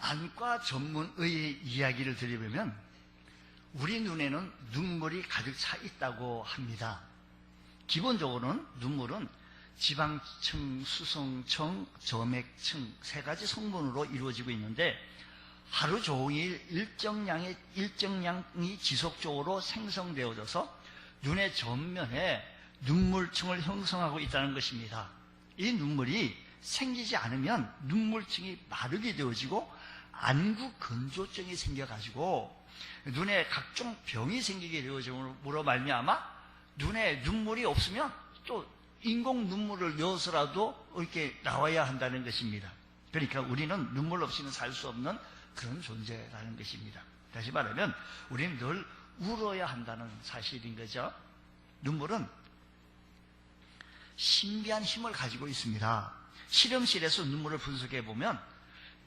안과 전문의의 이야기를 들어보면 우리 눈에는 눈물이 가득 차 있다고 합니다. 기본적으로는 눈물은 지방층, 수성층, 점액층 세 가지 성분으로 이루어지고 있는데 하루 종일 일정량이 지속적으로 생성되어져서 눈의 전면에 눈물층을 형성하고 있다는 것입니다. 이 눈물이 생기지 않으면 눈물층이 마르게 되어지고 안구 건조증이 생겨가지고 눈에 각종 병이 생기게 되어짐으로 말미암아 눈에 눈물이 없으면 또 인공 눈물을 넣어서라도 이렇게 나와야 한다는 것입니다. 그러니까 우리는 눈물 없이는 살 수 없는 그런 존재라는 것입니다. 다시 말하면 우리는 늘 울어야 한다는 사실인 거죠. 눈물은 신비한 힘을 가지고 있습니다. 실험실에서 눈물을 분석해 보면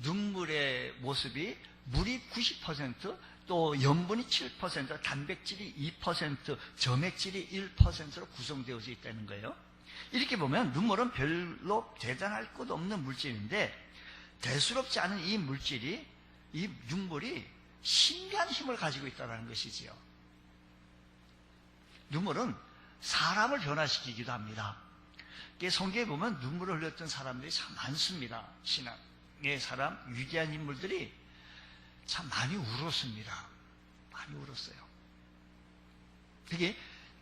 눈물의 모습이 물이 90%, 또 염분이 7%, 단백질이 2%, 점액질이 1%로 구성되어져 있다는 거예요. 이렇게 보면 눈물은 별로 대단할 것 없는 물질인데 대수롭지 않은 이 물질이, 이 눈물이 신비한 힘을 가지고 있다는 것이지요. 눈물은 사람을 변화시키기도 합니다. 성경에 보면 눈물을 흘렸던 사람들이 참 많습니다. 신앙의 사람, 위대한 인물들이 참 많이 울었습니다. 많이 울었어요. 특히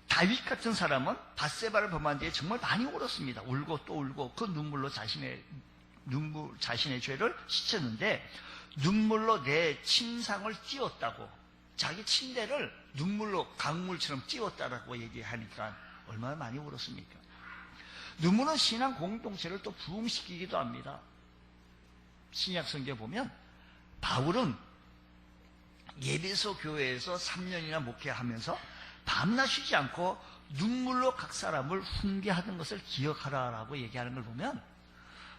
다윗 같은 사람은 밧세바를 범한 뒤에 정말 많이 울었습니다. 울고 또 울고 그 눈물로 자신의 죄를 씻었는데 눈물로 내 침상을 띄웠다고, 자기 침대를 눈물로 강물처럼 띄웠다라고 얘기하니까 얼마나 많이 울었습니까? 눈물은 신앙 공동체를 또 부흥시키기도 합니다. 신약 성경에 보면 바울은 예배소 교회에서 3년이나 목회하면서 밤낮 쉬지 않고 눈물로 각 사람을 훈계하던 것을 기억하라라고 얘기하는 걸 보면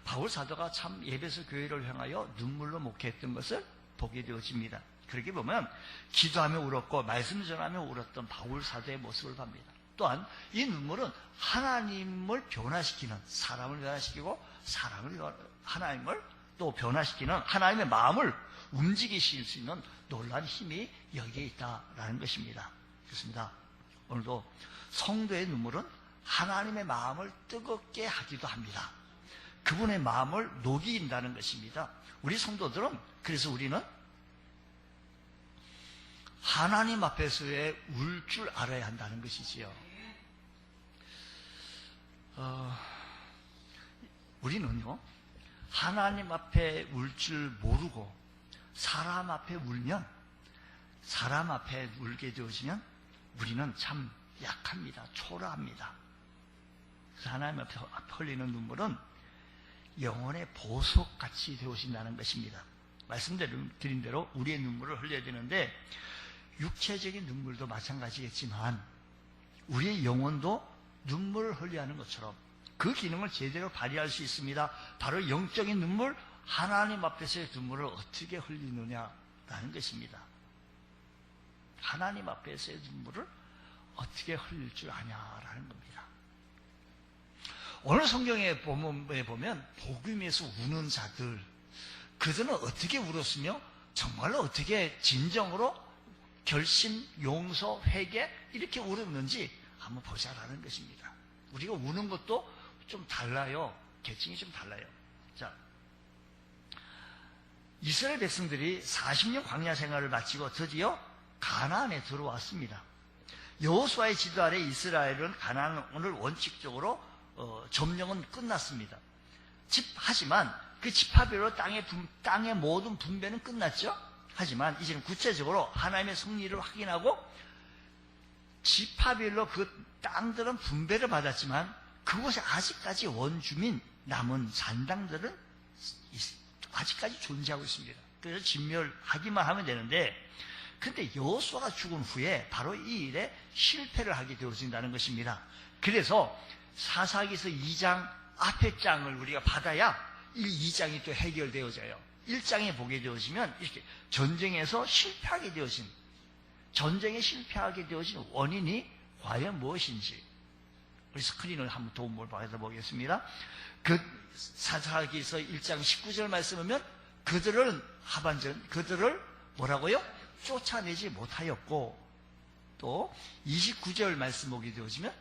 바울 사도가 참 예배소 교회를 향하여 눈물로 목회했던 것을 보게 되어집니다. 그렇게 보면 기도하며 울었고 말씀 전하며 울었던 바울 사도의 모습을 봅니다. 또한 이 눈물은 하나님을 변화시키는, 사람을 변화시키고 하나님을 또 변화시키는 하나님의 마음을 움직이실 수 있는 놀라운 힘이 여기에 있다라는 것입니다. 그렇습니다. 오늘도 성도의 눈물은 하나님의 마음을 뜨겁게 하기도 합니다. 그분의 마음을 녹인다는 것입니다. 우리 성도들은, 그래서 우리는 하나님 앞에서의 울 줄 알아야 한다는 것이지요. 우리는요, 하나님 앞에 울 줄 모르고 사람 앞에 울면, 사람 앞에 울게 되어지면 우리는 참 약합니다. 초라합니다. 그래서 하나님 앞에 흘리는 눈물은 영혼의 보석같이 되어진다는 것입니다. 말씀드린 대로 우리의 눈물을 흘려야 되는데 육체적인 눈물도 마찬가지겠지만 우리의 영혼도 눈물을 흘려야 하는 것처럼 그 기능을 제대로 발휘할 수 있습니다. 바로 영적인 눈물, 하나님 앞에서의 눈물을 어떻게 흘리느냐라는 것입니다. 하나님 앞에서의 눈물을 어떻게 흘릴 줄 아냐라는 겁니다. 오늘 성경에 보면 복음에서 우는 자들, 그들은 어떻게 울었으며 정말로 어떻게 진정으로 결심, 용서, 회개 이렇게 울었는지 한번 보자라는 것입니다. 우리가 우는 것도 좀 달라요. 계층이 좀 달라요. 자, 이스라엘 백성들이 40년 광야 생활을 마치고 드디어 가나안에 들어왔습니다. 여호수아의 지도 아래 이스라엘은 가나안을 원칙적으로 점령은 끝났습니다. 하지만 그 집합으로 땅의 모든 분배는 끝났죠. 하지만 이제는 구체적으로 하나님의 승리를 확인하고 집합별로 그 땅들은 분배를 받았지만 그곳에 아직까지 원주민 남은 산당들은 아직까지 존재하고 있습니다. 그래서 진멸하기만 하면 되는데, 근데 여호수아가 죽은 후에 바로 이 일에 실패를 하게 되어진다는 것입니다. 그래서 사사기서 2장 앞에 장을 우리가 받아야 이 2장이 또 해결되어져요. 1장에 보게 되어지면 이렇게 전쟁에 실패하게 되어진 원인이 과연 무엇인지 우리 스크린을 한번 도움을 받아보겠습니다. 그 사사기서 1장 19절 말씀을 보면 그들을 뭐라고요? 쫓아내지 못하였고, 또 29절 말씀 보게 되어지면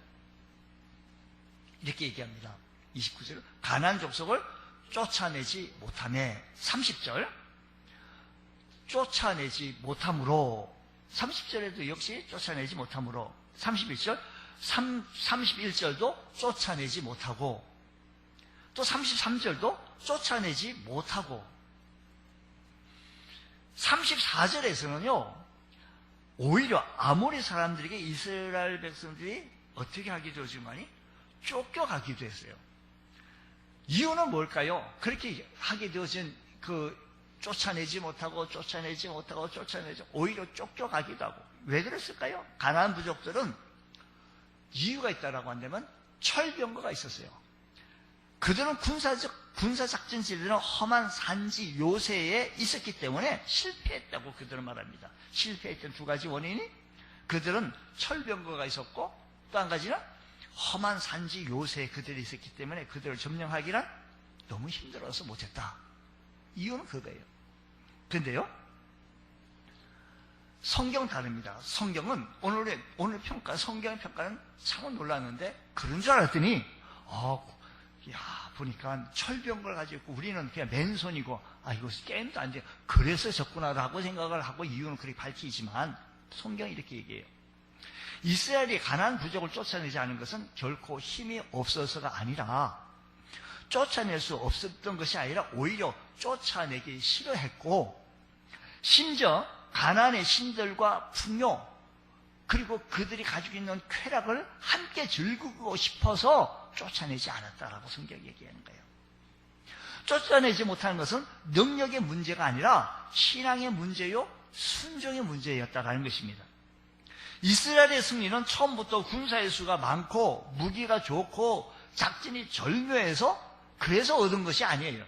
이렇게 얘기합니다. 29절, 가나안 족속을 쫓아내지 못하며, 30절, 쫓아내지 못함으로, 30절에도 역시 쫓아내지 못함으로, 31절, 31절도 쫓아내지 못하고, 또 33절도 쫓아내지 못하고, 34절에서는요, 오히려 아모리 사람들에게 이스라엘 백성들이 어떻게 하게 되었지만이 쫓겨가기도 했어요. 이유는 뭘까요? 그렇게 하게 되어진 쫓아내지 못하고 오히려 쫓겨가기도 하고. 왜 그랬을까요? 가나안 부족들은 이유가 있다라고 한다면 철병거가 있었어요. 그들은 군사작전지대는 험한 산지 요새에 있었기 때문에 실패했다고 그들은 말합니다. 실패했던 두 가지 원인이, 그들은 철병거가 있었고, 또 한 가지는 험한 산지 요새에 그들이 있었기 때문에 그들을 점령하기는 너무 힘들어서 못했다. 이유는 그거예요. 근데요, 성경 다릅니다. 성경은 오늘 평가, 성경의 평가는 참 놀랐는데, 그런 줄 알았더니 보니까 철병걸 가지고 있고 우리는 그냥 맨손이고, 이거 게임도 안 돼. 그래서 졌구나라고 생각을 하고 이유는 그렇게 밝히지만, 성경이 이렇게 얘기해요. 이스라엘이 가나안 부족을 쫓아내지 않은 것은 결코 힘이 없어서가 아니라, 쫓아낼 수 없었던 것이 아니라 오히려 쫓아내기 싫어했고, 심지어 가나안의 신들과 풍요, 그리고 그들이 가지고 있는 쾌락을 함께 즐기고 싶어서 쫓아내지 않았다라고 성경이 얘기하는 거예요. 쫓아내지 못하는 것은 능력의 문제가 아니라 신앙의 문제요, 순종의 문제였다라는 것입니다. 이스라엘의 승리는 처음부터 군사의 수가 많고 무기가 좋고 작전이 절묘해서 그래서 얻은 것이 아니에요.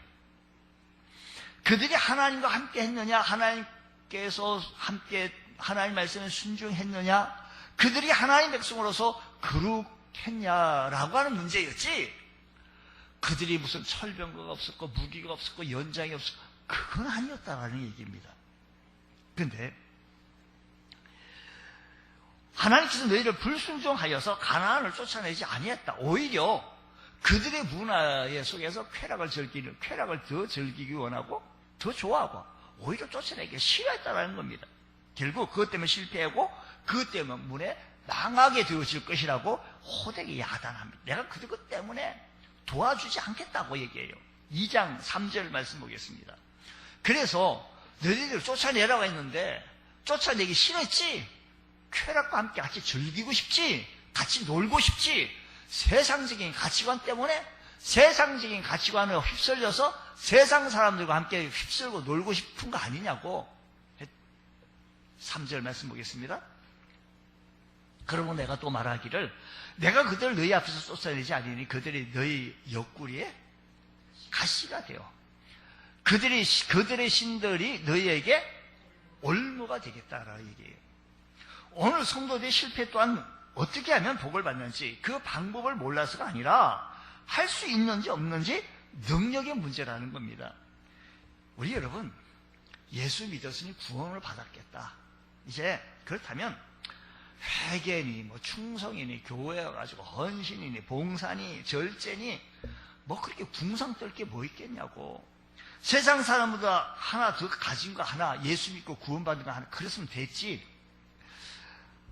그들이 하나님과 함께 했느냐, 하나님께서 함께 하나님 말씀에 순종했느냐, 그들이 하나님 백성으로서 거룩했냐라고 하는 문제였지, 그들이 무슨 철병거가 없었고 무기가 없었고 연장이 없었고 그건 아니었다라는 얘기입니다. 근데 하나님께서 너희를 불순종하여서 가나안을 쫓아내지 아니했다. 오히려 그들의 문화에 속에서 쾌락을 더 즐기기 원하고 더 좋아하고 오히려 쫓아내기 싫어했다라는 겁니다. 결국 그것 때문에 실패하고 그것 때문에 망하게 되어질 것이라고 호되게 야단합니다. 내가 그것 때문에 도와주지 않겠다고 얘기해요. 2장 3절 말씀 보겠습니다. 그래서 너희들 쫓아내라고 했는데 쫓아내기 싫었지, 쾌락과 함께 같이 즐기고 싶지, 같이 놀고 싶지, 세상적인 가치관 때문에 세상적인 가치관에 휩쓸려서 세상 사람들과 함께 휩쓸고 놀고 싶은 거 아니냐고. 3절 말씀 보겠습니다. 그러면 내가 또 말하기를, 내가 그들을 너희 앞에서 쫓아내지 않으니 그들이 너희 옆구리에 가시가 되어 그들의 신들이 너희에게 올무가 되겠다라고 얘기해요. 오늘 성도들의 실패 또한 어떻게 하면 복을 받는지 그 방법을 몰라서가 아니라 할 수 있는지 없는지 능력의 문제라는 겁니다. 우리 여러분, 예수 믿었으니 구원을 받았겠다. 이제 그렇다면 회개니 충성이니 교회에 가지고 헌신이니 봉사니 절제니 그렇게 궁상 떨 게 뭐 있겠냐고. 세상 사람보다 하나 더 가진 거 하나, 예수 믿고 구원받은 거 하나, 그랬으면 됐지.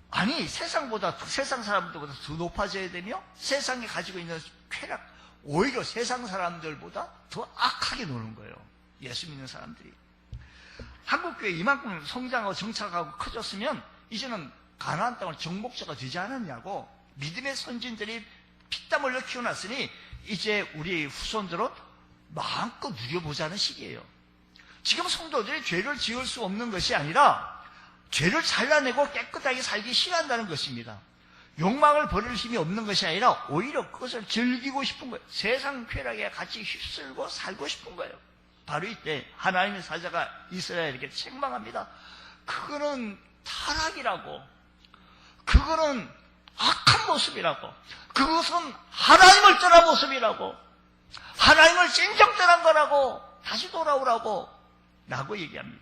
아니, 세상 사람들보다 더 높아져야 되며 세상에 가지고 있는 쾌락, 오히려 세상 사람들보다 더 악하게 노는 거예요. 예수 믿는 사람들이. 한국교회 이만큼 성장하고 정착하고 커졌으면 이제는 가나안 땅을 정복자가 되지 않았냐고. 믿음의 선진들이 피땀 흘려 키워놨으니 이제 우리 후손들은 마음껏 누려보자는 시기예요. 지금 성도들이 죄를 지을 수 없는 것이 아니라 죄를 잘라내고 깨끗하게 살기 싫어한다는 것입니다. 욕망을 버릴 힘이 없는 것이 아니라 오히려 그것을 즐기고 싶은 거예요. 세상 쾌락에 같이 휩쓸고 살고 싶은 거예요. 바로 이때 하나님의 사자가 이스라엘에게 책망합니다. 그거는 타락이라고, 그거는 악한 모습이라고, 그것은 하나님을 떠난 모습이라고, 하나님을 진정 떠난 거라고, 다시 돌아오라고. 라고 얘기합니다.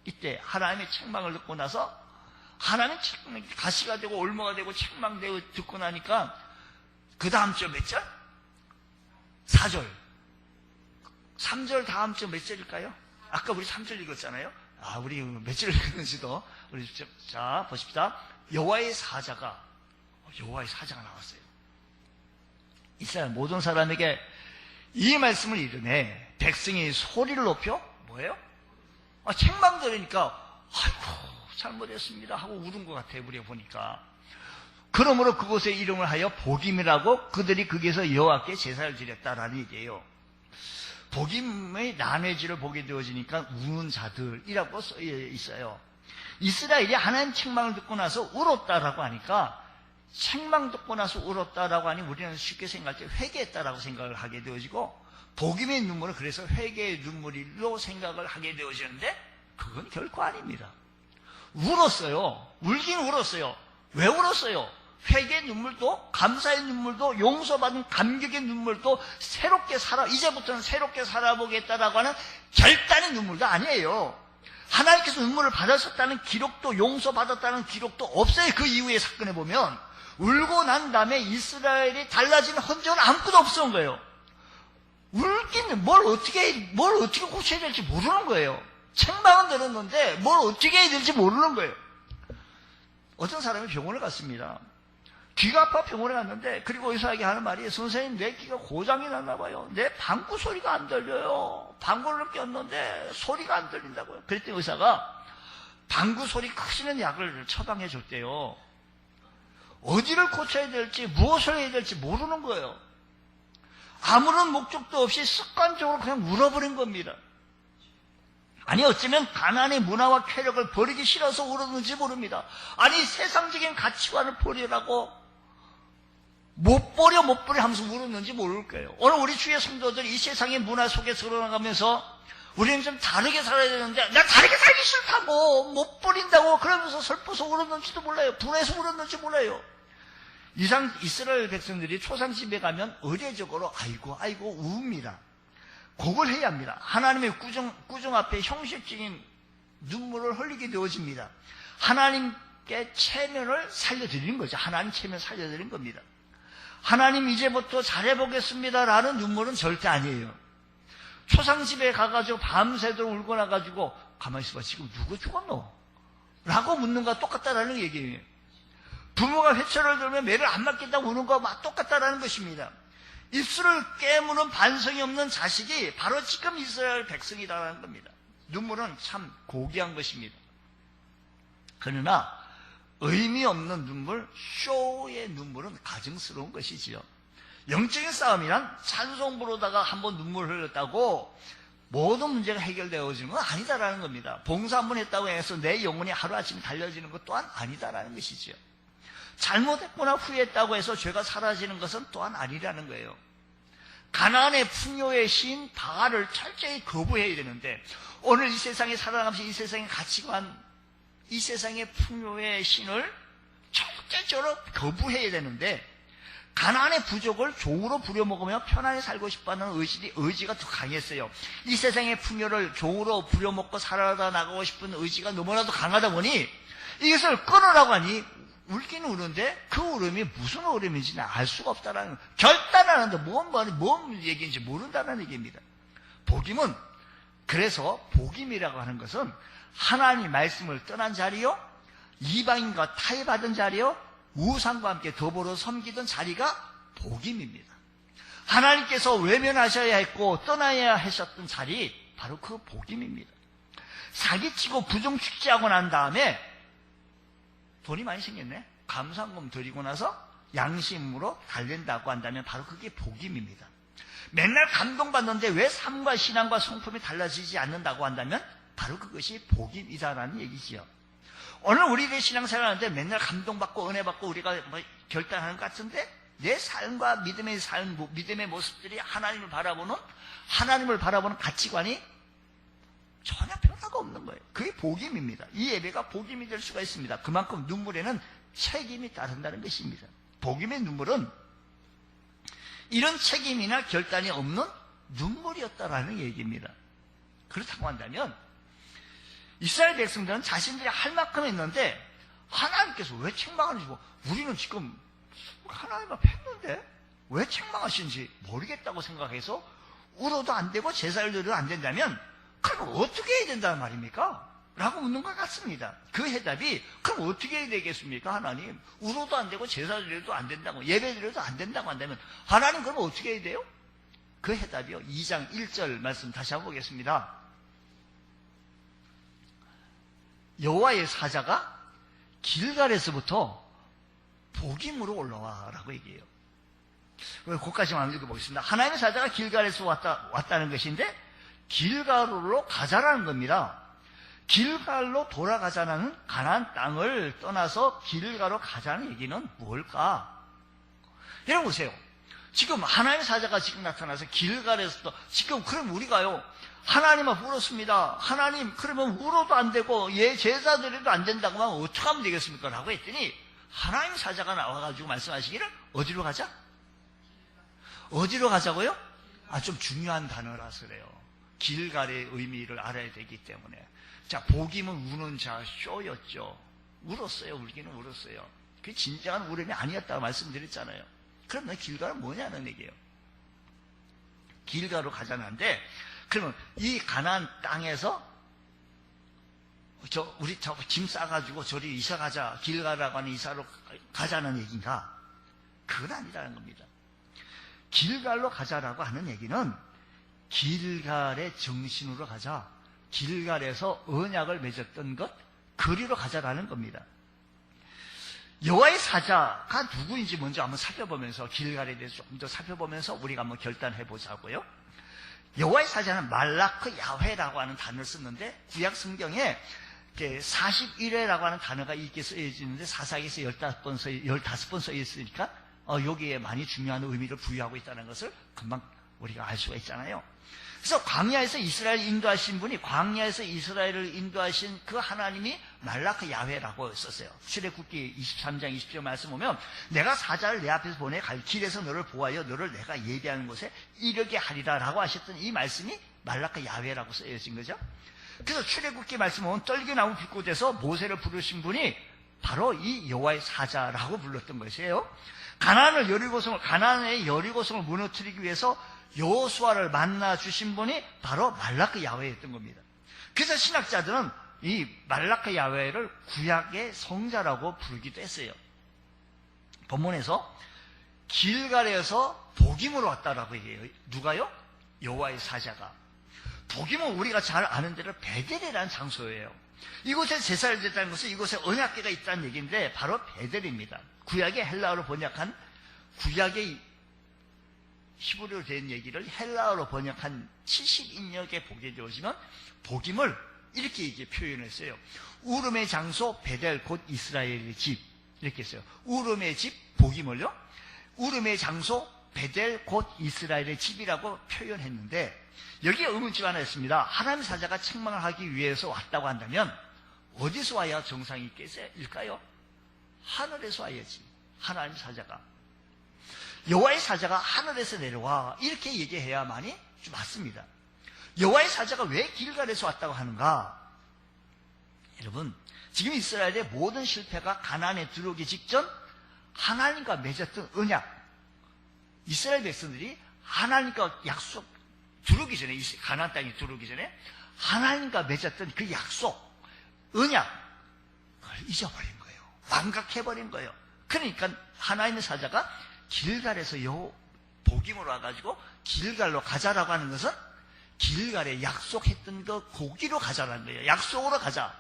이때 하나님의 책망을 듣고 나서 하나님의 책망이 가시가 되고 올무가 되고 책망되고 듣고 나니까 그 다음 절 몇 절? 4절. 3절 다음 절 몇 절일까요? 아까 우리 3절 읽었잖아요. 우리 몇 절 읽었는지도 우리 자 보십시다. 여호와의 사자가 나왔어요. 이스라엘 모든 사람에게 이 말씀을 이르네. 백성이 소리를 높여 뭐예요? 책망 들으니까 아이고 잘못했습니다 하고 울은 것 같아요. 우리가 보니까. 그러므로 그곳의 이름을 하여 복임이라고 그들이 거기에서 여호와께 제사를 드렸다라는 얘기예요. 복임의 나뇌지를 보게 되어지니까 우는 자들이라고 써 있어요. 이스라엘이 하나님 책망을 듣고 나서 울었다라고 하니까 책망 듣고 나서 울었다라고 하니 우리는 쉽게 생각할 때 회개했다라고 생각을 하게 되어지고 복임의 눈물은 그래서 회개의 눈물로 생각을 하게 되어지는데 그건 결코 아닙니다. 울었어요. 울긴 울었어요. 왜 울었어요? 회개의 눈물도 감사의 눈물도 용서받은 감격의 눈물도 이제부터는 새롭게 살아보겠다라고 하는 결단의 눈물도 아니에요. 하나님께서 눈물을 받으셨다는 기록도 용서받았다는 기록도 없어요. 그 이후의 사건에 보면 울고 난 다음에 이스라엘이 달라진 흔적은 아무것도 없었던 거예요. 울기는 뭘 어떻게 고쳐야 될지 모르는 거예요. 책망은 들었는데 뭘 어떻게 해야 될지 모르는 거예요. 어떤 사람이 병원을 갔습니다. 귀가 아파 병원에 갔는데 그리고 의사에게 하는 말이 선생님 내 귀가 고장이 났나 봐요. 내 방구 소리가 안 들려요. 방구를 꼈는데 소리가 안 들린다고요. 그랬더니 의사가 방구 소리 크시는 약을 처방해 줬대요. 어디를 고쳐야 될지 무엇을 해야 될지 모르는 거예요. 아무런 목적도 없이 습관적으로 그냥 울어버린 겁니다. 아니 어쩌면 가나안의 문화와 쾌력을 버리기 싫어서 울었는지 모릅니다. 아니 세상적인 가치관을 버리라고 못 버려 하면서 울었는지 모를 거예요. 오늘 우리 주의 성도들이 이 세상의 문화 속에 들어나가면서 우리는 좀 다르게 살아야 되는데 나 다르게 살기 싫다고 못 버린다고 그러면서 슬퍼서 울었는지도 몰라요. 분해서 울었는지 몰라요. 이스라엘 백성들이 초상집에 가면 의례적으로 아이고 우웁니다. 그걸 해야 합니다. 하나님의 구정 앞에 형식적인 눈물을 흘리게 되어집니다. 하나님께 체면을 살려드리는 거죠. 하나님 체면 살려드리는 겁니다. 하나님 이제부터 잘해보겠습니다라는 눈물은 절대 아니에요. 초상집에 가가지고 밤새도록 울고 나가지고 가만히 있어봐 지금 누구 죽었노? 라고 묻는 거와 똑같다라는 얘기예요. 부모가 회초를 들면 매를 안 맞겠다고 우는 거와 똑같다라는 것입니다. 입술을 깨무는 반성이 없는 자식이 바로 지금 이스라엘 백성이라는 겁니다. 눈물은 참 고귀한 것입니다. 그러나 의미 없는 눈물, 쇼의 눈물은 가증스러운 것이지요. 영적인 싸움이란 찬송 부르다가 한번 눈물 흘렸다고 모든 문제가 해결되어지는 건 아니다라는 겁니다. 봉사 한번 했다고 해서 내 영혼이 하루아침에 달려지는 것 또한 아니다라는 것이지요. 잘못했거나 후회했다고 해서 죄가 사라지는 것은 또한 아니라는 거예요. 가나안의 풍요의 신 바알을 철저히 거부해야 되는데 오늘 이 세상에 살아가면서 이 세상의 가치관, 이 세상의 풍요의 신을 절대적으로 거부해야 되는데 가나안의 부족을 종으로 부려먹으며 편안히 살고 싶어하는 의지가 더 강했어요. 이 세상의 풍요를 종으로 부려먹고 살아다 나가고 싶은 의지가 너무나도 강하다 보니 이것을 끊으라고 하니 울기는 우는데 그 울음이 무슨 울음인지는 알 수가 없다라는 결단하는데 뭔 얘기인지 모른다는 얘기입니다. 복임은 그래서 복임이라고 하는 것은 하나님 말씀을 떠난 자리요, 이방인과 타협하던 자리요, 우상과 함께 더불어 섬기던 자리가 복임입니다. 하나님께서 외면하셔야 했고 떠나야 하셨던 자리 바로 그 복임입니다. 사기치고 부정축제하고 난 다음에 돈이 많이 생겼네. 감사금 드리고 나서 양심으로 달랜다고 한다면 바로 그게 복임입니다. 맨날 감동받는데 왜 삶과 신앙과 성품이 달라지지 않는다고 한다면 바로 그것이 복임이다라는 얘기지요. 오늘 우리의 신앙생활하는데 맨날 감동받고 은혜받고 우리가 결단하는 것 같은데 내 삶과 믿음의 모습들이 하나님을 바라보는 가치관이 전혀 변화가 없는 거예요. 그게 복임입니다. 이 예배가 복임이 될 수가 있습니다. 그만큼 눈물에는 책임이 따른다는 것입니다. 복임의 눈물은 이런 책임이나 결단이 없는 눈물이었다라는 얘기입니다. 그렇다고 한다면 이스라엘 백성들은 자신들이 할 만큼 했는데 하나님께서 왜 책망하는지, 우리는 지금 하나님 앞에 했는데 왜 책망하시는지 모르겠다고 생각해서 울어도 안 되고 제사를 드려도 안 된다면 그럼 어떻게 해야 된다는 말입니까? 라고 묻는 것 같습니다. 그 해답이 그럼 어떻게 해야 되겠습니까? 하나님, 울어도 안 되고 제사 드려도 안 된다고, 예배 드려도 안 된다고 한다면 하나님 그럼 어떻게 해야 돼요? 그 해답이요, 2장 1절 말씀 다시 한번 보겠습니다. 여호와의 사자가 길갈에서부터 복임으로 올라와 라고 얘기해요. 거기까지만 한번 읽어보겠습니다. 하나님의 사자가 길갈에서 왔다는 것인데 길갈로 가자라는 겁니다. 길갈로 돌아가자는 가나안 땅을 떠나서 길갈로 가자는 얘기는 뭘까? 여러분 보세요. 지금 하나님의 사자가 지금 나타나서 길갈에서 지금 그럼 우리가요, 하나님 앞에 울었습니다. 하나님, 그러면 울어도 안 되고 제사 드려도 안 된다고 하면 어떻게 하면 되겠습니까? 라고 했더니 하나님 사자가 나와가지고 말씀하시기를 어디로 가자? 어디로 가자고요? 좀 중요한 단어라서 그래요. 길갈의 의미를 알아야 되기 때문에. 자, 복임은 우는 자 쇼였죠. 울었어요. 울기는 울었어요. 그게 진정한 울음이 아니었다고 말씀드렸잖아요. 그럼 길갈은 뭐냐는 얘기예요. 길갈로 가자는데, 그러면 이 가나안 땅에서 우리 짐 싸가지고 저리 이사 가자, 길갈이라고 하는 이사로 가자는 얘기인가? 그건 아니라는 겁니다. 길갈로 가자라고 하는 얘기는 길갈의 정신으로 가자, 길갈에서 언약을 맺었던 것, 그리로 가자라는 겁니다. 여호와의 사자가 누구인지 먼저 한번 살펴보면서, 길갈에 대해서 조금 더 살펴보면서 우리가 한번 결단해 보자고요. 여호와의 사자는 말라크 야훼라고 하는 단어를 썼는데, 구약 성경에 41회라고 하는 단어가 이렇게 쓰여지는데 사사기에서 15번 써 있으니까 여기에 많이 중요한 의미를 부여하고 있다는 것을 금방 우리가 알 수가 있잖아요. 그래서 광야에서 이스라엘을 인도하신 분이, 광야에서 이스라엘을 인도하신 그 하나님이 말라크 야훼라고 썼어요. 출애굽기 23장 20절 말씀 보면 내가 사자를 내 앞에서 보내 갈 길에서 너를 보하여 너를 내가 예비하는 곳에 이르게 하리라 라고 하셨던 이 말씀이 말라크 야훼라고 쓰여진 거죠. 그래서 출애굽기 말씀 보면 떨기나무 불꽃에서 모세를 부르신 분이 바로 이 여호와의 사자라고 불렀던 것이에요. 가나안의 여리고성을 무너뜨리기 위해서 여호수아를 만나 주신 분이 바로 말라크 야훼였던 겁니다. 그래서 신학자들은 이 말라크 야훼를 구약의 성자라고 부르기도 했어요. 본문에서 길갈에서 복임으로 왔다라고 얘기해요. 누가요? 여호와의 사자가. 복임은 우리가 잘 아는 대로 베델이라는 장소예요. 이곳에 제사를 드렸다는 것은 이곳에 언약궤가 있다는 얘기인데 바로 베델입니다. 구약의 헬라어로 번역한, 구약의 히브리어로 된 얘기를 헬라어로 번역한 70인역의 복에 오시면 복임을 이렇게 표현했어요. 우름의 장소 베델 곧 이스라엘의 집, 이렇게 했어요. 우름의 집 복임을요, 우름의 장소 베델 곧 이스라엘의 집이라고 표현했는데, 여기에 의문점 하나 있습니다. 하나님 사자가 책망을 하기 위해서 왔다고 한다면 어디서 와야 정상이 있겠을까요? 하늘에서 와야지. 하나님 사자가, 여호와의 사자가 하늘에서 내려와, 이렇게 얘기해야만이 좀 맞습니다. 여호와의 사자가 왜 길갈에서 왔다고 하는가? 여러분, 지금 이스라엘의 모든 실패가 가나안에 들어오기 직전 하나님과 맺었던 언약, 이스라엘 백성들이 하나님과 약속 들어오기 전에, 가나안 땅에 들어오기 전에 하나님과 맺었던 그 약속, 언약, 그걸 잊어버린 거예요. 망각해버린 거예요. 그러니까 하나님의 사자가 길갈에서 복임으로 와가지고 길갈로 가자라고 하는 것은 길갈에 약속했던 그 고기로 가자라는 거예요. 약속으로 가자,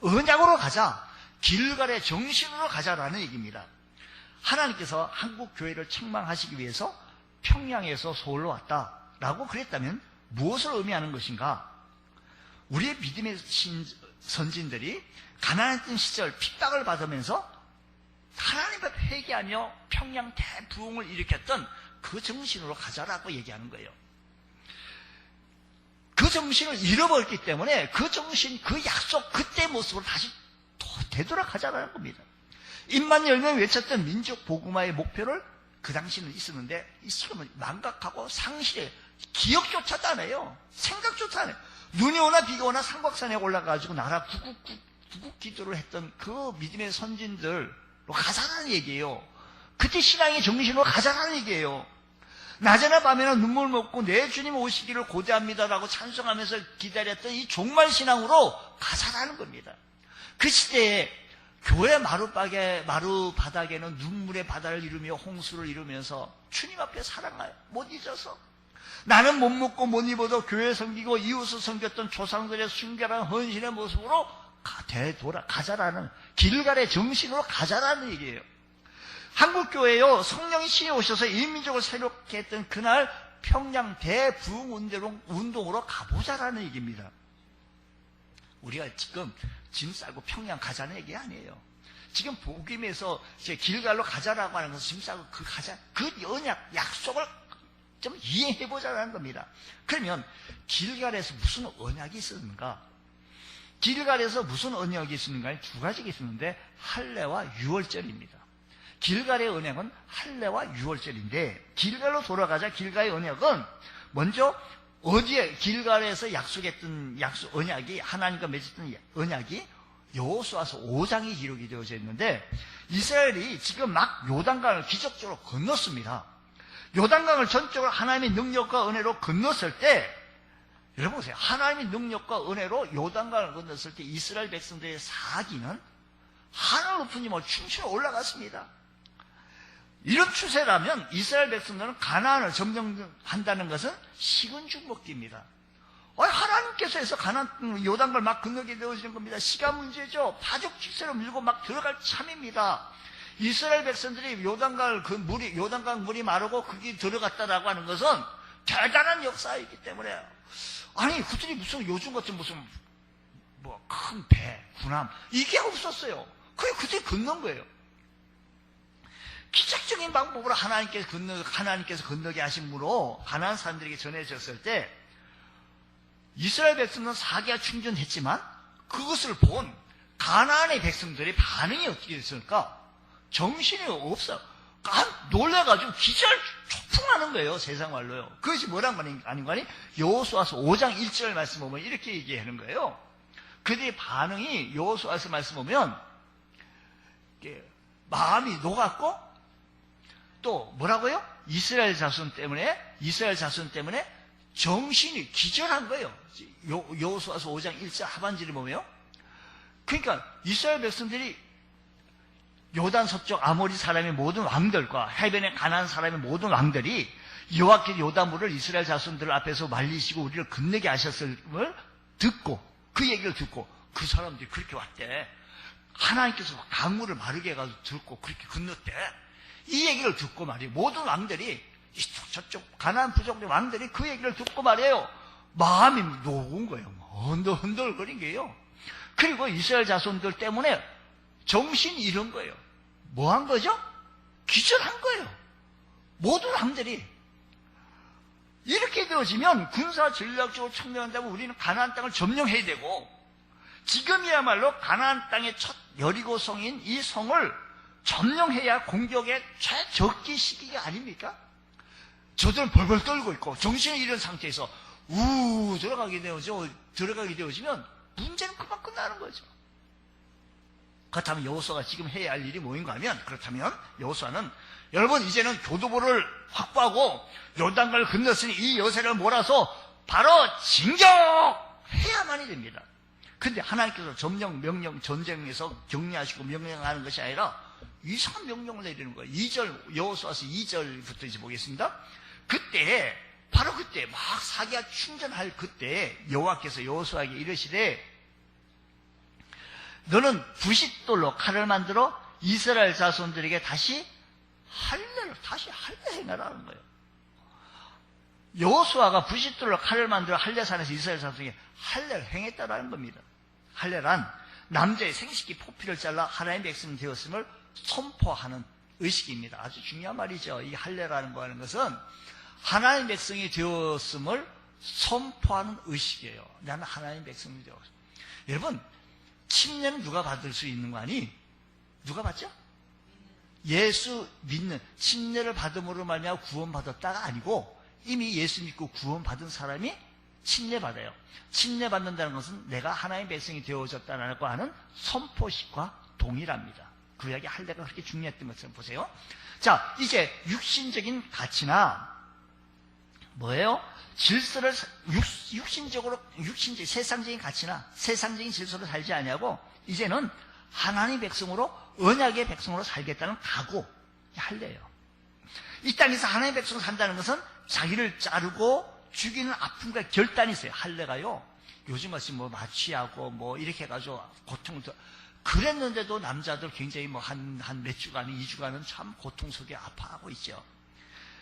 언약으로 가자, 길갈의 정신으로 가자라는 얘기입니다. 하나님께서 한국 교회를 책망하시기 위해서 평양에서 서울로 왔다라고 그랬다면 무엇을 의미하는 것인가? 우리의 믿음의 선진들이 가난했던 시절 핍박을 받으면서 하나님 앞에 회개하며 평양 대부흥을 일으켰던 그 정신으로 가자라고 얘기하는 거예요. 그 정신을 잃어버렸기 때문에 그 정신, 그 약속, 그때 모습으로 다시 되돌아가자라는 겁니다. 입만 열면 외쳤던 민족 복음화의 목표를 그 당시는 있었는데 이 사람은 망각하고 상실해, 기억조차도 안 해요. 생각조차 안 해요. 눈이 오나 비가 오나 삼각산에 올라가지고 나라 구국 기도를 했던 그 믿음의 선진들로 가자라는 얘기예요. 그때 신앙의 정신으로 가자라는 얘기예요. 낮에나 밤에나 눈물 먹고 내 주님 오시기를 고대합니다라고 찬송하면서 기다렸던 이 종말 신앙으로 가자라는 겁니다. 그 시대에 교회 마루바닥에는 눈물의 바다를 이루며 홍수를 이루면서 주님 앞에 살아가요. 못 잊어서. 나는 못 먹고 못 입어도 교회 섬기고 이웃을 섬겼던 조상들의 순결한 헌신의 모습으로 가자라는, 길갈의 정신으로 가자라는 얘기예요. 한국교회요, 성령이 신이 오셔서 인민족을 새롭게 했던 그날 평양 대부흥운동으로 가보자라는 얘기입니다. 우리가 지금 짐 싸고 평양 가자는 얘기 아니에요. 지금 복음에서 이제 길갈로 가자라고 하는 것은 짐 싸고 그 언약, 약속을 좀 이해해보자라는 겁니다. 그러면 길갈에서 무슨 언약이 있었는가? 길갈에서 무슨 언약이 있었는가? 두 가지가 있었는데 할례와 유월절입니다. 길갈의 언약은 할례와 유월절인데, 길갈로 돌아가자. 길갈의 언약은 먼저 어디에 길갈에서 약속했던 언약이, 하나님과 맺었던 언약이 여호수아서 5장이 기록이 되어져 있는데, 이스라엘이 지금 막 요단강을 기적적으로 건넜습니다. 요단강을 전적으로 하나님의 능력과 은혜로 건넜을 때, 여러분 보세요. 하나님의 능력과 은혜로 요단강을 건넜을 때 이스라엘 백성들의 사기는 하늘 높은 힘으로 춤추어 올라갔습니다. 이런 추세라면 이스라엘 백성들은 가나안을 점령한다는 것은 식은 죽 먹기입니다. 하나님께서 해서 요단강을 막 건너게 되어지는 겁니다. 시간 문제죠. 파죽 직세로 밀고 막 들어갈 참입니다. 이스라엘 백성들이 요단강 물이 마르고 거기 들어갔다라고 하는 것은 대단한 역사이기 때문에, 아니 그들이 무슨 요즘 같은 무슨 큰 배, 군함 이게 없었어요. 그들이 건넌 거예요. 기적적인 방법으로 하나님께서 건너게 하심으로 가나안 사람들에게 전해졌을 때, 이스라엘 백성은 사기가 충전했지만 그것을 본 가나안의 백성들의 반응이 어떻게 됐을까? 정신이 없어. 놀래가지고 기절초풍하는 거예요. 세상 말로요. 그것이 뭐란 말인가 아니? 여호수아서 5장 1절 말씀 보면 이렇게 얘기하는 거예요. 그들의 반응이 여호수아서 말씀 보면 마음이 녹았고, 또 뭐라고요? 이스라엘 자손 때문에 정신이 기절한 거예요. 여호수아서 5장 1절 하반절을 보면, 그러니까 이스라엘 백성들이 요단 서쪽 아모리 사람의 모든 왕들과 해변의 가나안 사람의 모든 왕들이 여호와께서 요단물을 이스라엘 자손들 앞에서 말리시고 우리를 건너게 하셨음을 듣고, 그 얘기를 듣고 그 사람들이 그렇게 왔대. 하나님께서 강물을 마르게 해가지고 듣고 그렇게 건넜대. 이 얘기를 듣고 말이에요. 모든 왕들이, 이쪽 저쪽 가나안 부족의 왕들이 그 얘기를 듣고 말이에요. 마음이 녹은 거예요. 흔들흔들거린 게요. 그리고 이스라엘 자손들 때문에 정신이 잃은 거예요. 뭐 한 거죠? 기절한 거예요. 모든 왕들이. 이렇게 되어지면 군사 전략적으로 청명한다면 우리는 가나안 땅을 점령해야 되고, 지금이야말로 가나안 땅의 첫 여리고성인 이 성을 점령해야 공격의 최적기 시기가 아닙니까? 저들은 벌벌 떨고 있고 정신을 잃은 상태에서 들어가게 되어지면 문제는 그만 끝나는 거죠. 그렇다면 여호수아가 지금 해야 할 일이 뭐인가 하면, 그렇다면 여호수아는, 여러분 이제는 교두보를 확보하고 요단강을 건넜으니 이 여세를 몰아서 바로 진격해야만이 됩니다. 근데 하나님께서 점령, 명령, 전쟁에서 격려하시고 명령하는 것이 아니라 이상한 명령을 내리는 거예요. 2절, 여호수아서 2절부터 이제 보겠습니다. 바로 그때 막 사기가 충전할 그때 여호와께서 여호수아에게 이르시되, 너는 부싯돌로 칼을 만들어 이스라엘 자손들에게 다시 할례 행하라는 거예요. 여호수아가 부싯돌로 칼을 만들어 할례산에서 이스라엘 자손에게 할례를 행했다라는 겁니다. 할례란 남자의 생식기 포피를 잘라 하나님의 백성이 되었음을 선포하는 의식입니다. 아주 중요한 말이죠. 이 할례라는 거 하는 것은 하나님의 백성이 되었음을 선포하는 의식이에요. 나는 하나님의 백성이 되었어. 여러분, 침례는 누가 받을 수 있는 거 아니? 누가 받죠? 예수 믿는, 침례를 받음으로 말미암아 구원받았다가 아니고 이미 예수 믿고 구원받은 사람이 침례받아요. 침례받는다는 것은 내가 하나님의 백성이 되어졌다라고 하는 선포식과 동일합니다. 구약의 할례가 그렇게 중요했던 것처럼 보세요. 자, 이제 육신적인 가치나 뭐예요? 질서를 육신적 세상적인 가치나 세상적인 질서로 살지 아니하고 이제는 하나님의 백성으로 언약의 백성으로 살겠다는 각오, 할례예요. 이 땅에서 하나님의 백성으로 산다는 것은 자기를 자르고 죽이는 아픔과 결단이 있어요. 할례가요. 요즘 같이 뭐 마취하고 뭐 이렇게 해가지고 고통을 그랬는데도 남자들 굉장히 뭐 한 몇 주간은 2주간은 참 고통 속에 아파하고 있죠.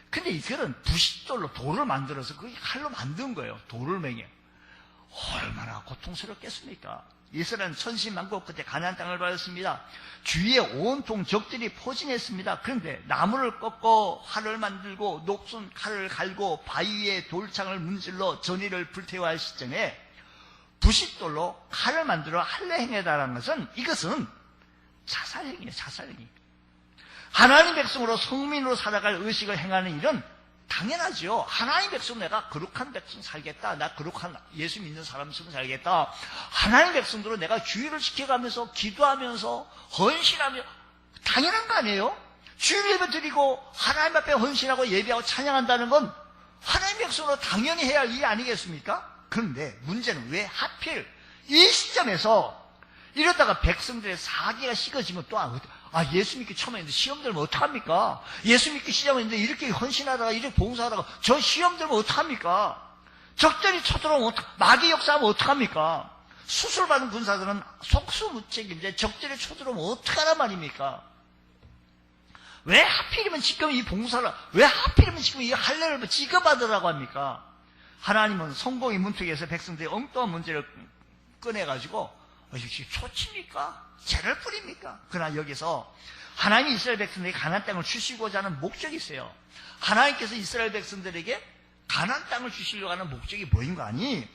근데 이거는 부싯돌로 돌을 만들어서 그게 칼로 만든 거예요. 돌을 맹여. 얼마나 고통스럽겠습니까? 이스라엘은 천신만고 끝에 가나안 땅을 받았습니다. 주위에 온통 적들이 포진했습니다. 그런데 나무를 꺾고 활을 만들고 녹슨 칼을 갈고 바위 위에 돌창을 문질러 전의를 불태워야 할 시점에 부싯돌로 칼을 만들어 할례 행해다라는 것은 이것은 자살행위예요. 자살행위. 하나님 백성으로 성민으로 살아갈 의식을 행하는 일은 당연하죠. 하나님 백성 내가 거룩한 백성 살겠다. 나 거룩한 예수 믿는 사람처럼 살겠다. 하나님 백성들로 내가 주의를 지켜가면서 기도하면서 헌신하며 당연한 거 아니에요? 주일 예배 드리고 하나님 앞에 헌신하고 예배하고 찬양한다는 건 하나님 백성으로 당연히 해야 할 일이 아니겠습니까? 그런데 문제는 왜 하필 이 시점에서 이러다가 백성들의 사기가 식어지면 또 예수 믿기 처음에 했는데 시험 들면 어떡합니까? 예수 믿기 시작했는데 이렇게 헌신하다가 이렇게 봉사하다가 저 시험 들면 어떡합니까? 적절히 쳐들어오면 마귀 역사하면 어떡합니까? 수술받은 군사들은 속수무책인데 적절히 쳐들어오면 어떡하란 말입니까? 왜 하필이면 지금 이 봉사를 왜 하필이면 지금 이 할례를 지급받으라고 합니까? 하나님은 성공의 문턱에서 백성들의 엉뚱한 문제를 꺼내가지고 이게 초치입니까? 죄를 뿌립니까? 그러나 여기서 하나님이 이스라엘 백성들에게 가나안 땅을 주시고자 하는 목적이 있어요. 하나님께서 이스라엘 백성들에게 가나안 땅을 주시려고 하는 목적이 뭐인가 하니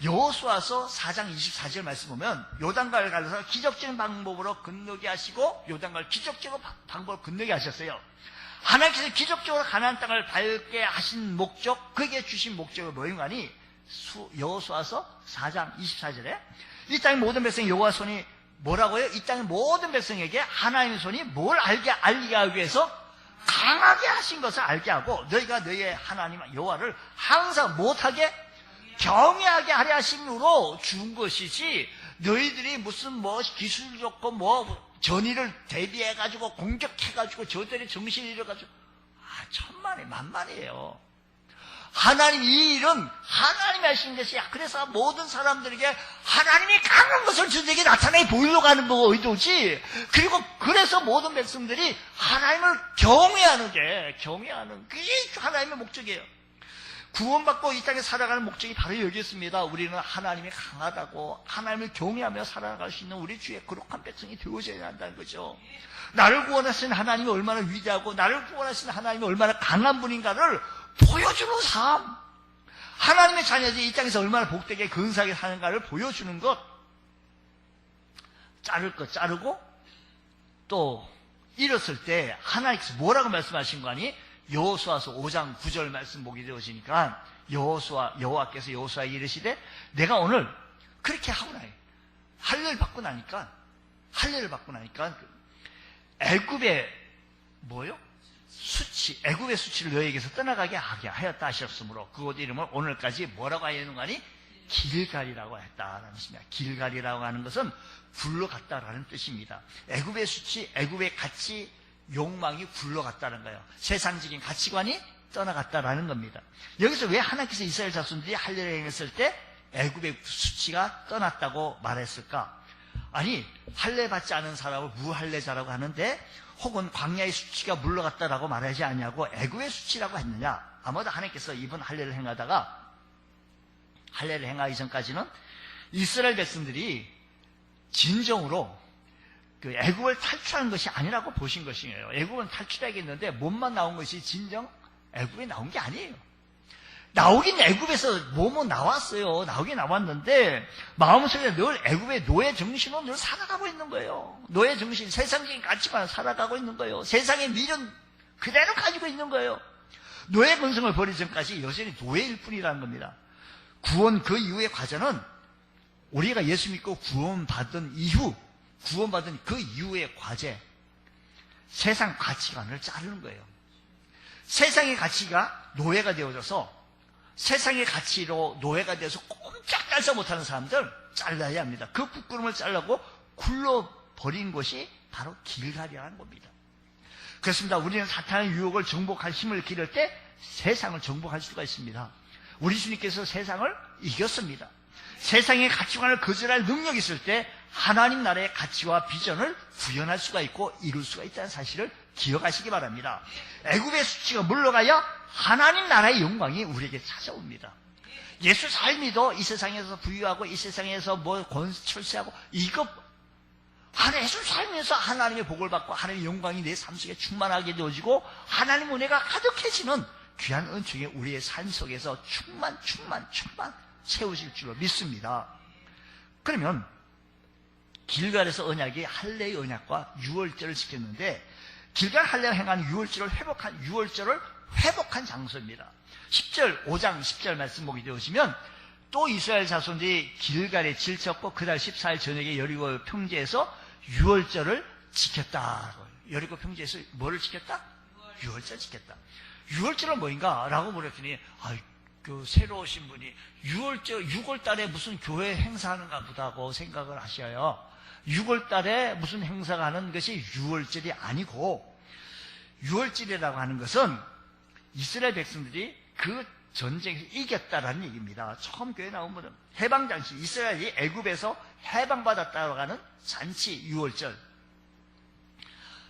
여호수아서 4장 24절 말씀 보면 요단강을 갈라서 기적적인 방법으로 건너게 하시고 요단강을 기적적인 방법으로 건너게 하셨어요. 하나님께서 기적적으로 가나안 땅을 밟게 하신 목적, 그게 주신 목적이 뭐인가 하니 여호수아서 4장 24절에 이 땅의 모든 백성이 여호와 손이 뭐라고요? 이 땅의 모든 백성에게 하나님의 손이 뭘 알게 하기 위해서 강하게 하신 것을 알게 하고 너희가 너희의 하나님 여호와를 항상 못하게 경외하게 하려 하심으로 준 것이지 너희들이 무슨 뭐 기술 좋고 뭐 전의를 대비해가지고 공격해가지고 저들이 정신을 잃어가지고 천만에 만만이에요. 하나님 이 일은 하나님이 하신 것이야. 그래서 모든 사람들에게 하나님이 강한 것을 저들에게 나타내 보이려고 하는 거고 의도지. 그리고 그래서 모든 백성들이 하나님을 경외하는 그게 하나님의 목적이에요. 구원받고 이 땅에 살아가는 목적이 바로 여기 있습니다. 우리는 하나님이 강하다고 하나님을 경외하며 살아갈 수 있는 우리 주의 거룩한 백성이 되어져야 한다는 거죠. 나를 구원하신 하나님이 얼마나 위대하고 나를 구원하신 하나님이 얼마나 강한 분인가를 보여주는 삶. 하나님의 자녀들이 이 땅에서 얼마나 복되게 근사하게 사는가를 보여주는 것. 자를 것 자르고 또 잃었을 때 하나님께서 뭐라고 말씀하신 거 아니? 여호수아서 5장 9절 말씀 보게 되어지니까 여호와께서 여호수아에게 이르시되 내가 오늘 그렇게 하고 나니 할례를 받고 나니까 애굽의 뭐요? 애굽의 수치를 너희에게서 떠나가게 하게 하였다 하셨으므로 그곳 이름을 오늘까지 뭐라고 하였는가 하니 길갈이라고 했다라는 것입니다. 길갈이라고 하는 것은 굴러갔다라는 뜻입니다. 애굽의 수치, 애굽의 가치, 욕망이 굴러갔다는 거예요. 세상적인 가치관이 떠나갔다라는 겁니다. 여기서 왜 하나님께서 이스라엘 자손들이 할례를 행했을 때 애굽의 수치가 떠났다고 말했을까? 아니 할례 받지 않은 사람을 무할례자라고 하는데 혹은 광야의 수치가 물러갔다라고 말하지 않냐고 애굽의 수치라고 했느냐? 아마도 하나님께서 이번 할례를 행하다가 할례를 행하기 전까지는 이스라엘 백성들이 진정으로 그 애굽을 탈출하는 것이 아니라고 보신 것이에요. 애굽은 탈출하겠는데 몸만 나온 것이 진정 애굽에 나온 게 아니에요. 나오긴 애굽에서 몸은 나왔어요. 나오긴 나왔는데 마음속에 늘 애굽의 노예 정신으로 늘 살아가고 있는 거예요. 노예 정신, 세상적인 가치만 살아가고 있는 거예요. 세상의 미련 그대로 가지고 있는 거예요. 노예 근성을 버리기 전까지 여전히 노예일 뿐이라는 겁니다. 구원 그 이후의 과정은 우리가 예수 믿고 구원받은 그 이후의 과제, 세상 가치관을 자르는 거예요. 세상의 가치가 노예가 되어져서 세상의 가치로 노예가 되어서 꼼짝달싹 못하는 사람들 잘라야 합니다. 그 부끄럼을 자르고 굴러버린 것이 바로 길갈이라는 겁니다. 그렇습니다. 우리는 사탄의 유혹을 정복할 힘을 기를 때 세상을 정복할 수가 있습니다. 우리 주님께서 세상을 이겼습니다. 세상의 가치관을 거절할 능력이 있을 때 하나님 나라의 가치와 비전을 구현할 수가 있고 이룰 수가 있다는 사실을 기억하시기 바랍니다. 애굽의 수치가 물러가야 하나님 나라의 영광이 우리에게 찾아옵니다. 예수 삶이도 이 세상에서 부유하고 이 세상에서 뭐 철새하고 이거 예수 살면서 하나님의 복을 받고 하나님의 영광이 내 삶 속에 충만하게 되어지고 하나님 은혜가 가득해지는 귀한 은총이 우리의 삶 속에서 충만 채우실 줄로 믿습니다. 그러면 길갈에서 언약이 할례의 언약과 유월절을 지켰는데 길갈 할례가 행한 유월절을 회복한 장소입니다. 5장 10절 말씀 보게 되시면 또 이스라엘 자손들이 길갈에 질쳤고 그달 14일 저녁에 여리고 평지에서 유월절을 지켰다. 여리고 평지에서 뭐를 지켰다? 유월절 지켰다. 유월절은 뭐인가? 라고 물었더니 새로 오신 분이 6월 달에 무슨 교회 행사하는가 보다고 생각을 하셔요. 6월 달에 무슨 행사가 하는 것이 유월절이 아니고 유월절이라고 하는 것은 이스라엘 백성들이 그 전쟁에서 이겼다라는 얘기입니다. 처음 교회 나온 분은 해방잔치, 이스라엘이 애굽에서 해방받았다고 하는 잔치 유월절.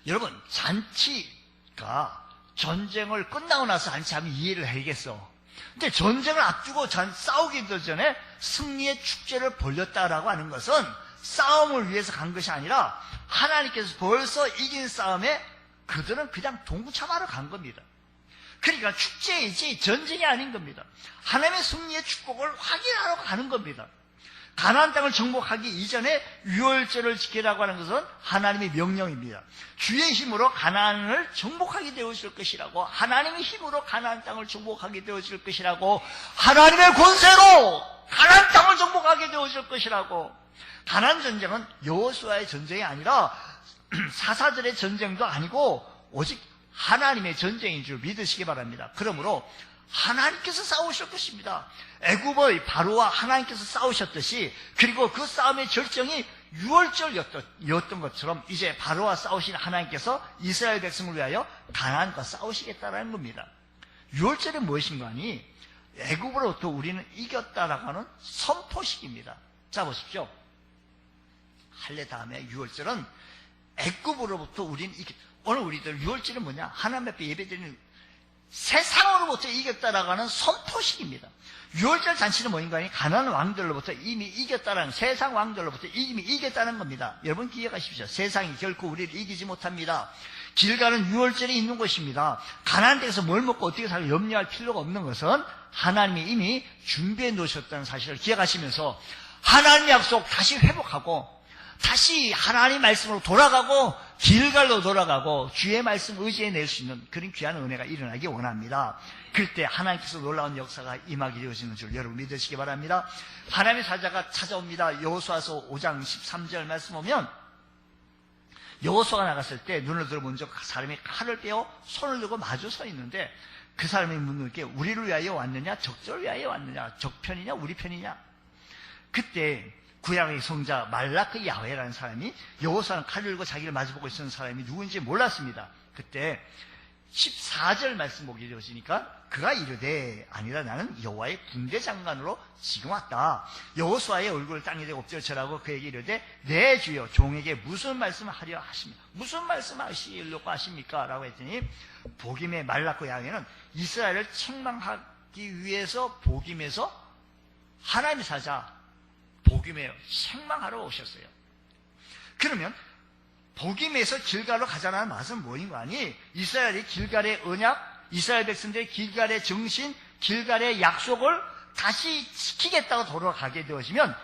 여러분, 잔치가 전쟁을 끝나고 나서 잔치하면 이해를 해야겠어. 근데 전쟁을 앞두고 싸우기 전에 승리의 축제를 벌였다라고 하는 것은 싸움을 위해서 간 것이 아니라 하나님께서 벌써 이긴 싸움에 그들은 그냥 동참하러 간 겁니다. 그러니까 축제이지 전쟁이 아닌 겁니다. 하나님의 승리의 축복을 확인하러 가는 겁니다. 가나안 땅을 정복하기 이전에 유월절을 지키라고 하는 것은 하나님의 명령입니다. 주의 힘으로 가나안을 정복하게 되어질 것이라고, 하나님의 힘으로 가나안 땅을 정복하게 되어질 것이라고, 하나님의 권세로 가나안 땅을 정복하게 되어질 것이라고. 가나안 전쟁은 여호수아의 전쟁이 아니라 사사들의 전쟁도 아니고 오직 하나님의 전쟁인 줄 믿으시기 바랍니다. 그러므로 하나님께서 싸우실 것입니다. 애굽의 바로와 하나님께서 싸우셨듯이, 그리고 그 싸움의 절정이 유월절이었던 것처럼 이제 바로와 싸우신 하나님께서 이스라엘 백성을 위하여 가나안과 싸우시겠다라는 겁니다. 유월절이 무엇인가 하니 애굽으로부터 우리는 이겼다라고 하는 선포식입니다. 자 보십시오. 할례 다음에 유월절은 애굽으로부터 우리는 오늘 우리들 유월절은 뭐냐? 하나님 앞에 예배드리는 세상으로부터 이겼다라고 하는 선포식입니다. 유월절 잔치는 뭐인가 하니 가나안 왕들로부터 이미 이겼다라는, 세상 왕들로부터 이미 이겼다는 겁니다. 여러분 기억하십시오. 세상이 결코 우리를 이기지 못합니다. 길갈은 유월절이 있는 곳입니다. 가나안 땅에서 뭘 먹고 어떻게 살까 염려할 필요가 없는 것은 하나님이 이미 준비해 놓으셨다는 사실을 기억하시면서 하나님의 약속 다시 회복하고 다시 하나님 말씀으로 돌아가고 길갈로 돌아가고 주의 말씀 의지해낼 수 있는 그런 귀한 은혜가 일어나기 원합니다. 그때 하나님께서 놀라운 역사가 임하게 되어지는 줄 여러분 믿으시기 바랍니다. 하나님의 사자가 찾아옵니다. 여호수아서 5장 13절 말씀 보면 여호수아가 나갔을 때 눈을 들어 먼저 사람이 칼을 빼어 손을 들고 마주 서 있는데 그 사람이 묻는 게 우리를 위하여 왔느냐 적절을 위하여 왔느냐 적편이냐 우리 편이냐. 그때 구약의 성자 말라크 야훼라는 사람이 여호수아는 칼을 들고 자기를 마주보고 있었던 사람이 누구인지 몰랐습니다. 그때 14절 말씀 보게 되었으니까 그가 이르되 아니라 나는 여호와의 군대 장관으로 지금 왔다. 여호수아의 얼굴을 땅에 대고 엎드려 절하고 그에게 이르되 내 주여 종에게 무슨 말씀을 하려 하십니까? 무슨 말씀하시려고 하십니까? 라고 했더니 복임의 말라크 야훼는 이스라엘을 책망하기 위해서 복임에서 하나님의 사자 복임에 책망하러 오셨어요. 그러면 복임에서 길갈로 가자는 말은 뭐인가 하니 이스라엘이 길갈의 언약, 이스라엘 백성들의 길갈의 정신, 길갈의 약속을 다시 지키겠다고 돌아가게 되어지면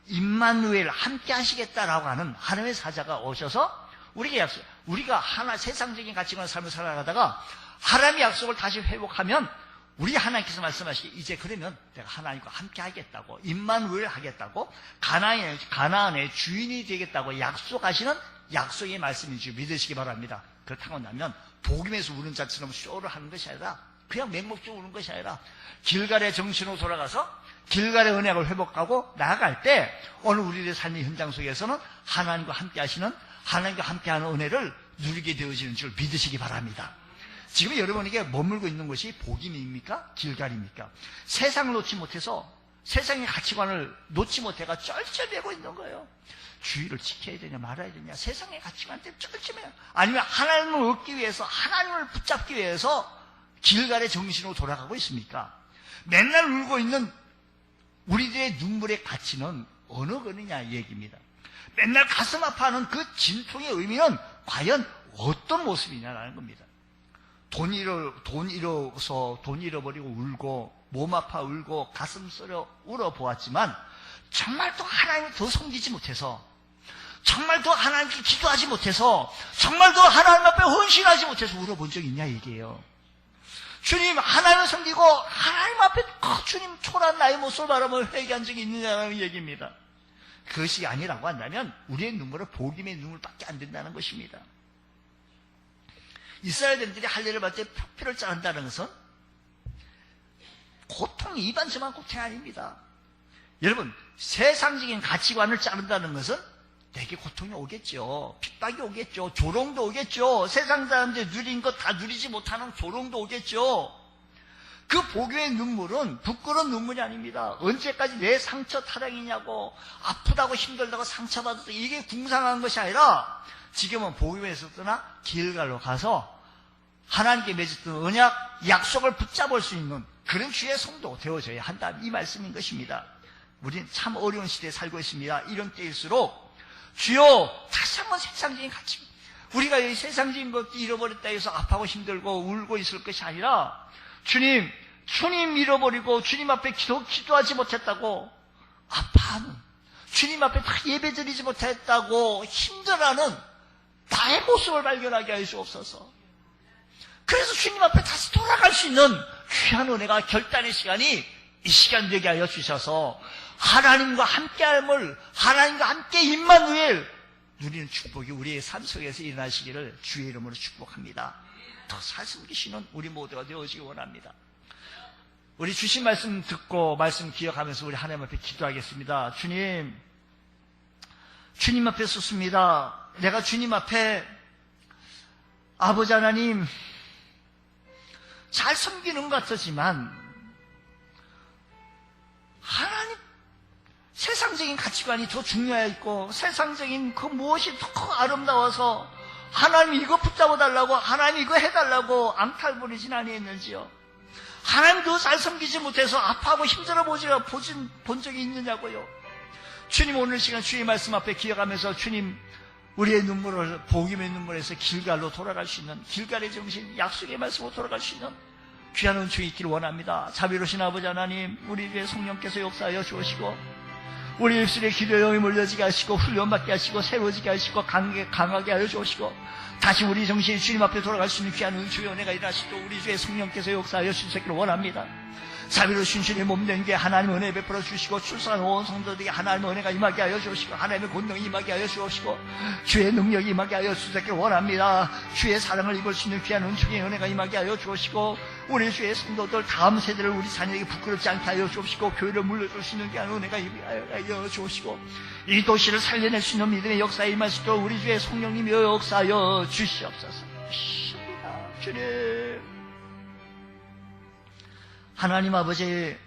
임마누엘 함께 하시겠다라고 하는 하나님의 사자가 오셔서 우리가 하나 세상적인 가치관을 삶을 살아가다가 하나님의 약속을 다시 회복하면 우리 하나님께서 말씀하시기 이제 그러면 내가 하나님과 함께 하겠다고, 임마누엘 하겠다고, 가나안의 주인이 되겠다고 약속하시는 약속의 말씀인 줄 믿으시기 바랍니다. 그렇다고 나면 복음에서 우는 자처럼 쇼를 하는 것이 아니라, 그냥 맹목적으로 우는 것이 아니라 길갈의 정신으로 돌아가서 길갈의 언약을 회복하고 나아갈 때 오늘 우리의 삶의 현장 속에서는 하나님과 함께 하시는, 하나님과 함께하는 은혜를 누리게 되어지는 줄 믿으시기 바랍니다. 지금 여러분에게 머물고 있는 것이 복임입니까? 길갈입니까? 세상을 놓지 못해서, 세상의 가치관을 놓지 못해가 쩔쩔매고 있는 거예요. 주의를 지켜야 되냐 말아야 되냐, 세상의 가치관 때문에 쩔쩔매요. 아니면 하나님을 얻기 위해서, 하나님을 붙잡기 위해서 길갈의 정신으로 돌아가고 있습니까? 맨날 울고 있는 우리들의 눈물의 가치는 어느 거느냐 얘기입니다. 맨날 가슴 아파하는 그 진통의 의미는 과연 어떤 모습이냐라는 겁니다. 돈 잃어서 돈 잃어버리고 울고 몸 아파 울고 가슴 썰어 울어보았지만 정말 또 하나님을 더 섬기지 못해서, 정말 더 하나님께 기도하지 못해서, 정말 더 하나님 앞에 헌신하지 못해서 울어본 적이 있냐 얘기예요. 주님 하나님을 섬기고 하나님 앞에 주님 초라한 나의 모습을 바라보며 회개한 적이 있느냐는 얘기입니다. 그것이 아니라고 한다면 우리의 눈물은 복임의 눈물밖에 안 된다는 것입니다. 이스라엘들이 할례를 받을 때 표피를 자른다는 것은 고통이 이반저반 고통이 아닙니다. 여러분, 세상적인 가치관을 자른다는 것은 내게 고통이 오겠죠. 핍박이 오겠죠. 조롱도 오겠죠. 세상 사람들이 누린 것 다 누리지 못하는 조롱도 오겠죠. 그 복음의 눈물은 부끄러운 눈물이 아닙니다. 언제까지 내 상처 타령이냐고, 아프다고 힘들다고 상처받았다, 이게 궁상한 것이 아니라 지금은 복음에서 떠나 길갈로 가서 하나님께 맺었던 언약, 약속을 붙잡을 수 있는 그런 주의 성도 되어져야 한다, 이 말씀인 것입니다. 우리는 참 어려운 시대에 살고 있습니다. 이런 때일수록 주여, 다시 한번 세상적인 가치, 우리가 이 세상적인 것도 잃어버렸다 해서 아파하고 힘들고 울고 있을 것이 아니라, 주님 잃어버리고 주님 앞에 기도하지 못했다고 아파하는, 주님 앞에 다 예배드리지 못했다고 힘들어하는 나의 모습을 발견하게 할 수 없어서, 그래서 주님 앞에 다시 돌아갈 수 있는 귀한 은혜가 결단의 시간이 이 시간 되게 하여 주셔서 하나님과 함께함을, 하나님과 함께 임마누엘 누리는 축복이 우리의 삶 속에서 일어나시기를 주의 이름으로 축복합니다. 더 살숨기시는 우리 모두가 되어지기 원합니다. 우리 주신 말씀 듣고 말씀 기억하면서 우리 하나님 앞에 기도하겠습니다. 주님 앞에 섰습니다. 내가 주님 앞에 아버지 하나님 잘 섬기는 것 같지만 하나님 세상적인 가치관이 더 중요해 있고, 세상적인 그 무엇이 더 아름다워서 하나님 이거 붙잡아 달라고, 하나님 이거 해달라고 암탈 부리진 아니했는지요. 하나님 더 잘 섬기지 못해서 아파하고 힘들어 본 적이 있느냐고요. 주님, 오늘 시간 주의 말씀 앞에 기억하면서 주님, 우리의 눈물을, 복음의 눈물에서 길갈로 돌아갈 수 있는, 길갈의 정신, 약속의 말씀으로 돌아갈 수 있는 귀한 은총이 있기를 원합니다. 자비로우신 아버지 하나님, 우리 위에 성령께서 역사하여 주시고 우리 입술에 기도의 영이 몰려지게 하시고 훈련받게 하시고 새로워지게 하시고 강하게 하여 주시고 다시 우리 정신이 주님 앞에 돌아갈 수 있는 귀한 은총의 은혜가 일하시도록 우리 주의 성령께서 역사하여 주시기를 원합니다. 자비로우신 주님 몸된 게 하나님 은혜 베풀어 주시고 출산한 온 성도들에게 하나님의 은혜가 임하게 하여 주시고 하나님의 권능이 임하게 하여 주시고 주의 능력이 임하게 하여 주시기를 원합니다. 주의 사랑을 입을 수 있는 귀한 은총의 은혜가 임하게 하여 주시고 우리 주의 성도들 다음 세대를 우리 자녀에게 부끄럽지 않게 하여 주시고 교회를 물려줄 수 있는 귀한 은혜가 임하게 하여 주시고 이 도시를 살려낼 수 있는 믿음의 역사에 임할 수 있도록 우리 주의 성령님이 역사하여 주시옵소서. 주님, 하나님 아버지,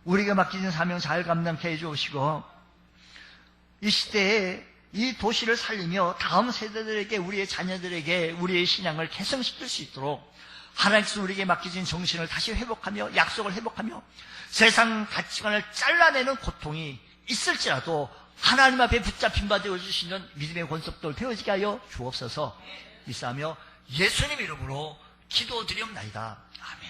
우리가 맡기진 사명 잘 감당케 해주시고 이 시대에 이 도시를 살리며 다음 세대들에게, 우리의 자녀들에게 우리의 신앙을 개성시킬 수 있도록 하나님께서 우리에게 맡기진 정신을 다시 회복하며 약속을 회복하며 세상 가치관을 잘라내는 고통이 있을지라도 하나님 앞에 붙잡힌 바 되어주시는 믿음의 권속들 되어지게 하여 주옵소서. 믿사하며 예수님 이름으로 기도드리옵나이다. 아멘.